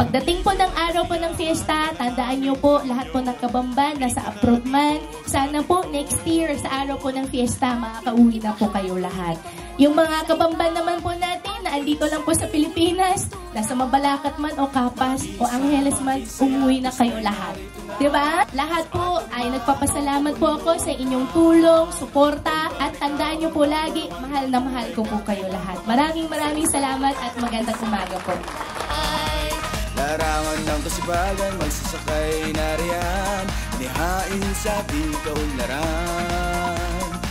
Pagdating po ng araw po ng fiesta, tandaan nyo po lahat po ng kabamban nasa abroad man. Sana po next year sa araw po ng fiesta, makakauwi na po kayo lahat. Yung mga kabamban naman po natin na andito lang po sa Pilipinas, nasa Mabalacat man o Capas o Angeles man, umuwi na kayo lahat. Diba? Lahat po ay nagpapasalamat po ako sa inyong tulong, suporta, at tandaan nyo po lagi, mahal na mahal ko po kayo lahat. Maraming salamat at magandang umaga po. Larangan ng kasibagan, magsasakay na riyan, inihain sa di kaunlaran.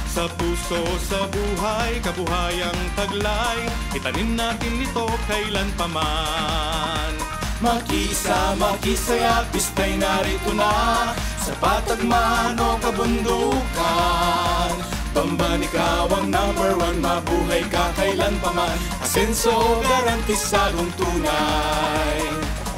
Sa puso, sa buhay, kabuhayang taglay, itanim natin ito kailan paman. Makisa, makisaya, pista'y narito na, sa patagman o kabundukan. Bamban, ikaw ang number one, mabuhay ka kailan paman. Asenso, garantisadong tunay.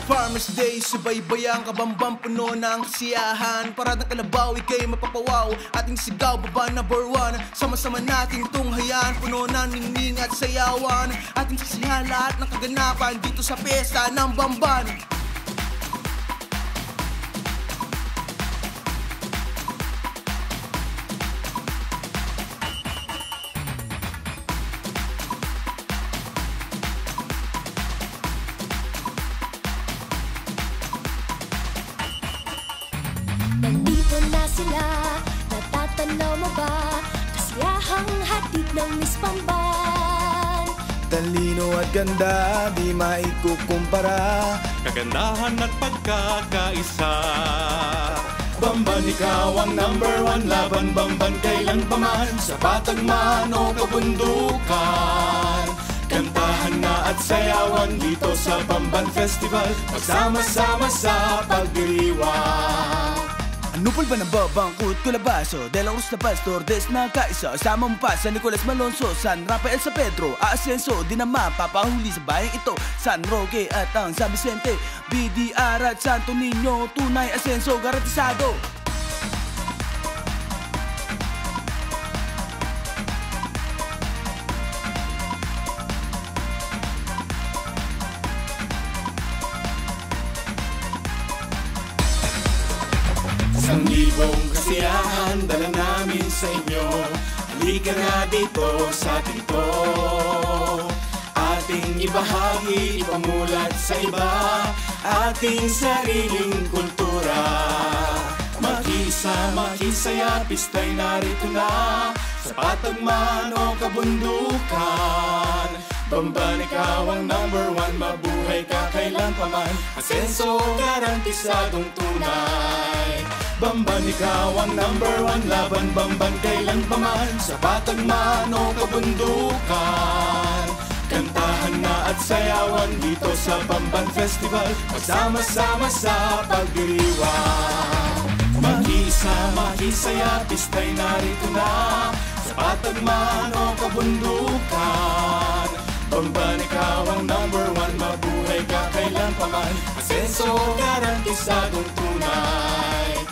Farmer's Day, subaybayang kabambang puno ng kasiyahan. Paradang kalabaw, ika'y mapapawaw, ating sigaw, baba number one. Sama-sama nating tunghayan, puno ng ningning at sayawan. Ating sisihan lahat ng kaganapan dito sa pesta ng Bamban. Nandito na sila, natatanaw mo ba? Kasiyahang hatid ng Miss Bamban. Talino at ganda, di maikukumpara, Kagandahan at pagkakaisa. Bamban, ikaw ang number one, laban Bamban kailan paman, sa patagman o kabundukan. Kantahan na at sayawan dito sa Bamban Festival, magsama-sama sa pagdiriwang. Ano pa ba ng babangkot kulabaso? De La Cruz na Pastor, Des na Kaisa, sama mo pa San Nicolas Malonzo, San Rafael sa Pedro, Ascenso, di na mapapahuli sa bayang ito, San Roque at ang San Vicente, BDR at Santo Niño, tunay Ascenso garantisado. Isang libong kasiyahan dala namin sa inyo, halika na dito sa ating to. Ating ibahagi, ipamulat sa iba, ating sariling kultura. Makisa, makisaya, pista'y narito na, sa patagman o kabundukan. Bamban, ikaw ang number one, mabuhay ka kailan paman, Asenso, garantisadong tunay. Bamban, ikaw ang number one, laban Bamban kailan paman, sa patagman o kabundukan. Kantahan na at sayawan dito sa Bamban Festival, magsama-sama sa pagdiriwang. Makisa, makisaya, pista'y narito na, sa patagman o kabundukan. Bamban, ikaw ang number one, mabuhay ka kailan paman, Asenso, garantisadong tunay.